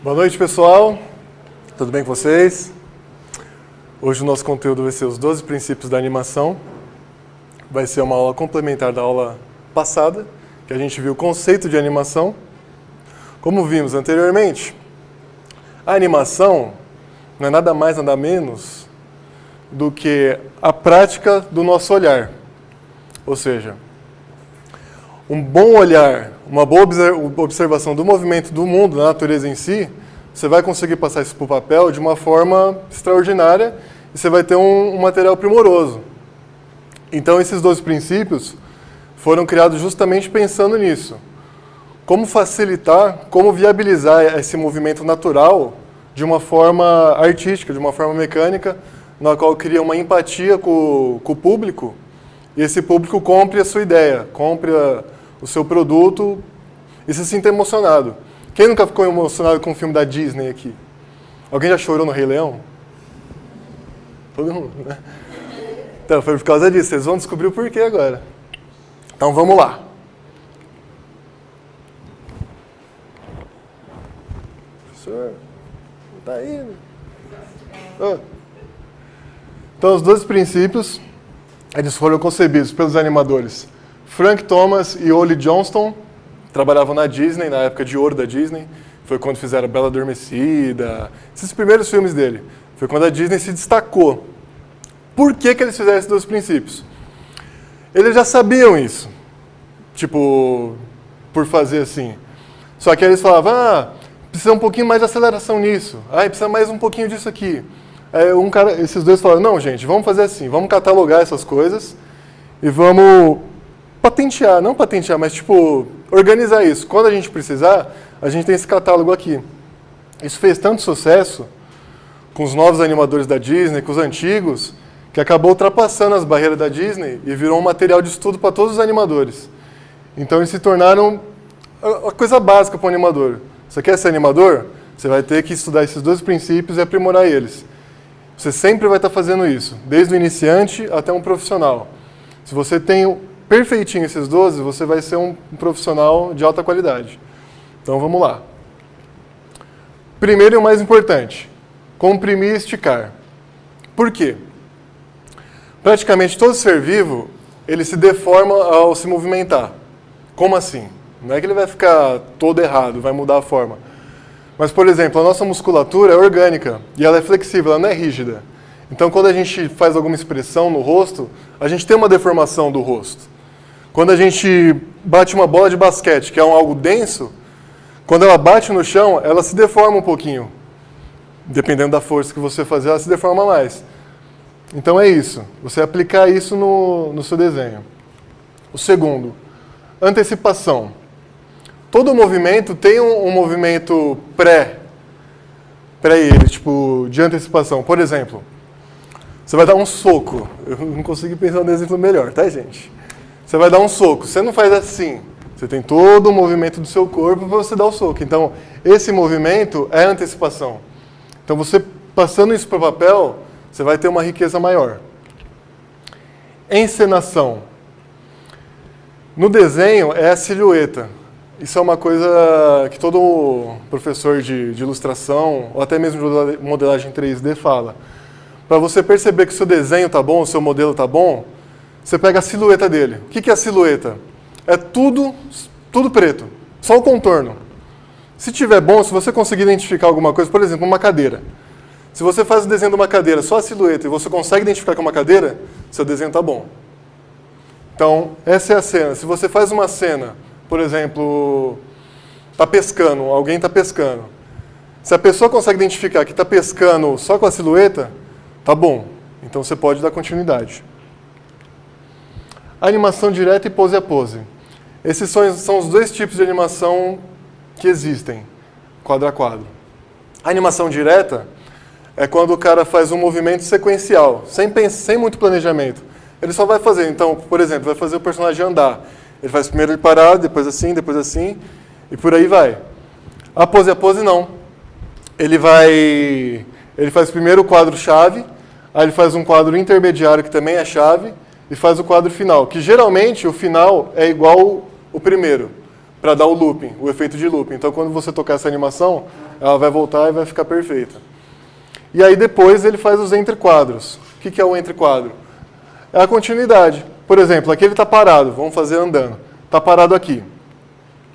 Boa noite, pessoal. Tudo bem com vocês? Hoje o nosso conteúdo vai ser os 12 princípios da animação. Vai ser uma aula complementar da aula passada, que a gente viu o conceito de animação. Como vimos anteriormente, a animação não é nada mais, nada menos do que a prática do nosso olhar. Ou seja, um bom olhar, uma boa observação do movimento do mundo, da natureza em si, você vai conseguir passar isso para o papel de uma forma extraordinária e você vai ter um material primoroso. Então, esses 12 princípios foram criados justamente pensando nisso. Como facilitar, como viabilizar esse movimento natural de uma forma artística, de uma forma mecânica, na qual cria uma empatia com o público, e esse público compre a sua ideia, compre o seu produto e se sinta emocionado. Quem nunca ficou emocionado com um filme da Disney aqui? Alguém já chorou no Rei Leão? Todo mundo, né? Então, foi por causa disso. Vocês vão descobrir o porquê agora. Então, vamos lá. Professor, não está indo. Oh. Então, os 12 princípios, eles foram concebidos pelos animadores Frank Thomas e Ole Johnston, trabalhavam na Disney, na época de ouro da Disney. Foi quando fizeram Bela Adormecida, esses primeiros filmes dele. Foi quando a Disney se destacou. Por que eles fizeram esses 12 princípios? Eles já sabiam isso, tipo, por fazer assim. Só que aí eles falavam, precisa um pouquinho mais de aceleração nisso. Precisa mais um pouquinho disso aqui. Aí esses dois falaram, não, gente, vamos fazer assim, vamos catalogar essas coisas e vamos patentear, não patentear, mas tipo, organizar isso. Quando a gente precisar, a gente tem esse catálogo aqui. Isso fez tanto sucesso com os novos animadores da Disney, com os antigos, que acabou ultrapassando as barreiras da Disney e virou um material de estudo para todos os animadores. Então eles se tornaram a coisa básica para o animador. Você quer ser animador? Você vai ter que estudar esses 12 princípios e aprimorar eles. Você sempre vai estar fazendo isso, desde o iniciante até um profissional. Se você tem perfeitinho esses 12, você vai ser um profissional de alta qualidade. Então vamos lá. Primeiro e o mais importante, comprimir e esticar. Por quê? Praticamente todo ser vivo, ele se deforma ao se movimentar. Como assim? Não é que ele vai ficar todo errado, vai mudar a forma. Mas, por exemplo, a nossa musculatura é orgânica e ela é flexível, ela não é rígida. Então, quando a gente faz alguma expressão no rosto, a gente tem uma deformação do rosto. Quando a gente bate uma bola de basquete, que é algo denso, quando ela bate no chão, ela se deforma um pouquinho. Dependendo da força que você fazer, ela se deforma mais. Então é isso, você aplicar isso no seu desenho. O segundo, antecipação. Todo movimento tem um movimento ele, tipo, de antecipação. Por exemplo, você vai dar um soco. Eu não consegui pensar num exemplo melhor, tá, gente? Você vai dar um soco, você não faz assim. Você tem todo o movimento do seu corpo para você dar o soco. Então, esse movimento é antecipação. Então, você passando isso para o papel, você vai ter uma riqueza maior. Encenação. No desenho, é a silhueta. Isso é uma coisa que todo professor de ilustração, ou até mesmo de modelagem 3D, fala. Para você perceber que o seu desenho está bom, o seu modelo está bom, você pega a silhueta dele. O que é a silhueta? É tudo preto, só o contorno. Se tiver bom, se você conseguir identificar alguma coisa, por exemplo, uma cadeira. Se você faz o desenho de uma cadeira, só a silhueta, e você consegue identificar que é uma cadeira, seu desenho está bom. Então, essa é a cena. Se você faz uma cena, por exemplo, está pescando, alguém está pescando. Se a pessoa consegue identificar que está pescando só com a silhueta, tá bom. Então você pode dar continuidade. Animação direta e pose a pose. Esses são os dois tipos de animação que existem, quadro a quadro. A animação direta é quando o cara faz um movimento sequencial, sem muito planejamento. Ele só vai fazer, então, por exemplo, vai fazer o personagem andar. Ele faz primeiro ele parar, depois assim, e por aí vai. A pose não. Ele faz primeiro o quadro-chave, aí ele faz um quadro intermediário, que também é chave, e faz o quadro final, que geralmente o final é igual o primeiro. para dar o looping, o efeito de looping. Então, quando você tocar essa animação, ela vai voltar e vai ficar perfeita. E aí, depois, ele faz os entrequadros. O que é o entrequadro? É a continuidade. Por exemplo, aqui ele está parado, vamos fazer andando. Está parado aqui.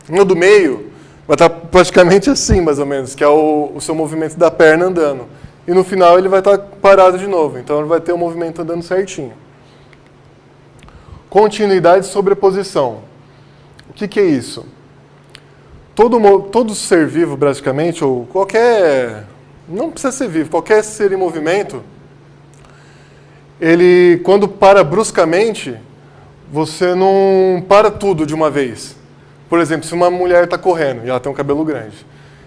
No do meio, vai estar praticamente assim, mais ou menos, que é o seu movimento da perna andando. E no final ele vai estar parado de novo, então ele vai ter o movimento andando certinho. Continuidade e sobreposição. O que é isso? Todo ser vivo, praticamente, ou qualquer... Não precisa ser vivo, qualquer ser em movimento, ele, quando para bruscamente, você não para tudo de uma vez. Por exemplo, se uma mulher está correndo e ela tem um cabelo grande,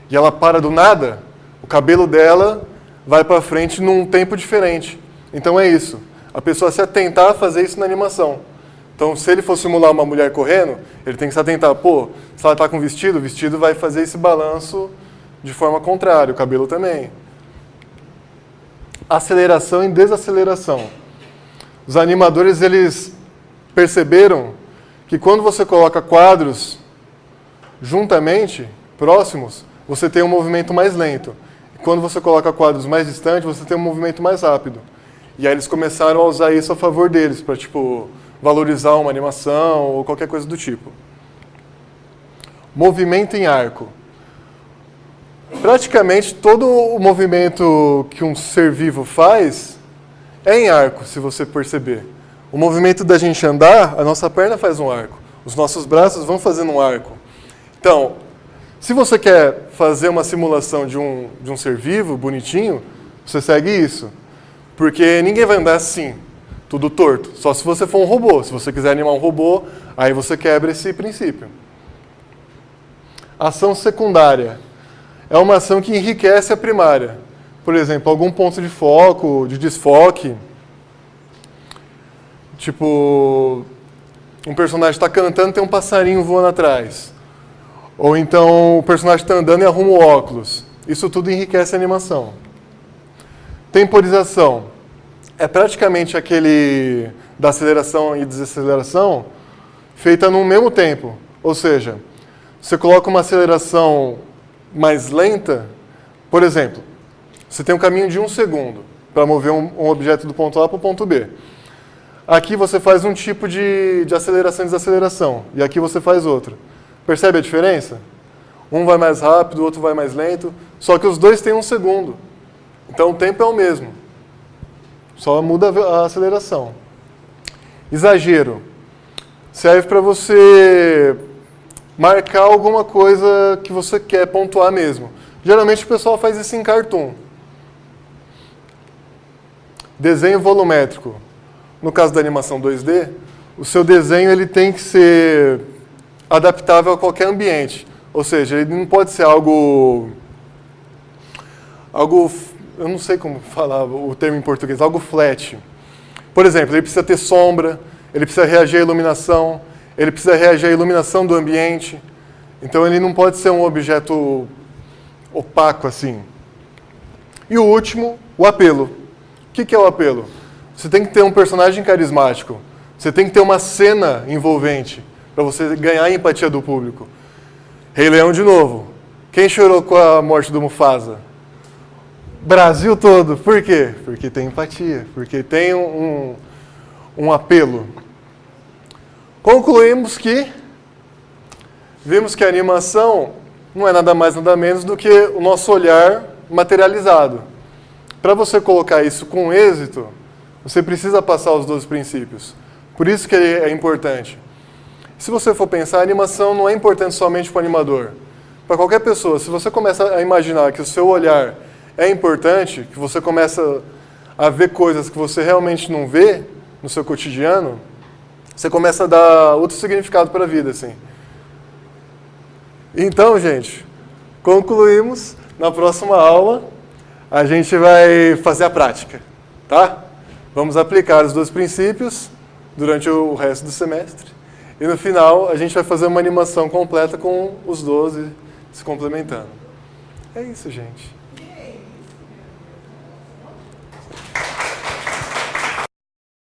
e ela para do nada, o cabelo dela vai para frente num tempo diferente. Então é isso. A pessoa se atentar a fazer isso na animação. Então, se ele for simular uma mulher correndo, ele tem que se atentar, pô, se ela está com vestido, o vestido vai fazer esse balanço de forma contrária, o cabelo também. Aceleração e desaceleração. Os animadores, eles perceberam que quando você coloca quadros juntamente, próximos, você tem um movimento mais lento. E quando você coloca quadros mais distantes, você tem um movimento mais rápido. E aí eles começaram a usar isso a favor deles, para, tipo, valorizar uma animação ou qualquer coisa do tipo. Movimento em arco. Praticamente todo o movimento que um ser vivo faz é em arco, se você perceber. O movimento da gente andar, a nossa perna faz um arco. Os nossos braços vão fazendo um arco. Então, se você quer fazer uma simulação de um ser vivo, bonitinho, você segue isso. Porque ninguém vai andar assim, tudo torto. Só se você for um robô. Se você quiser animar um robô, aí você quebra esse princípio. Ação secundária. É uma ação que enriquece a primária. Por exemplo, algum ponto de foco, de desfoque. Tipo, um personagem está cantando e tem um passarinho voando atrás. Ou então o personagem está andando e arruma o óculos. Isso tudo enriquece a animação. Temporização. É praticamente aquele da aceleração e desaceleração feita no mesmo tempo. Ou seja, você coloca uma aceleração mais lenta, por exemplo, você tem um caminho de 1 segundo para mover um objeto do ponto A para o ponto B. Aqui você faz um tipo de aceleração e desaceleração, e aqui você faz outro. Percebe a diferença? Um vai mais rápido, o outro vai mais lento, só que os dois têm 1 segundo. Então o tempo é o mesmo, só muda a aceleração. Exagero. Serve para você marcar alguma coisa que você quer pontuar mesmo. Geralmente o pessoal faz isso em cartoon. Desenho volumétrico. No caso da animação 2D, o seu desenho ele tem que ser adaptável a qualquer ambiente. Ou seja, ele não pode ser algo, eu não sei como falar o termo em português, algo flat. Por exemplo, ele precisa ter sombra, ele precisa reagir à iluminação, ele precisa reagir à iluminação do ambiente. Então ele não pode ser um objeto opaco assim. E o último, o apelo. O que é o apelo? Você tem que ter um personagem carismático. Você tem que ter uma cena envolvente para você ganhar a empatia do público. Rei Leão de novo. Quem chorou com a morte do Mufasa? Brasil todo. Por quê? Porque tem empatia. Porque tem um apelo. Concluímos que vimos que a animação não é nada mais, nada menos do que o nosso olhar materializado. Para você colocar isso com êxito, você precisa passar os 12 princípios. Por isso que ele é importante. Se você for pensar, a animação não é importante somente para o animador. Para qualquer pessoa, se você começa a imaginar que o seu olhar é importante, que você começa a ver coisas que você realmente não vê no seu cotidiano, você começa a dar outro significado para a vida, assim. Então, gente, concluímos. Na próxima aula, a gente vai fazer a prática, tá? Vamos aplicar os 2 princípios durante o resto do semestre. E no final, a gente vai fazer uma animação completa com os 12 se complementando. É isso, gente.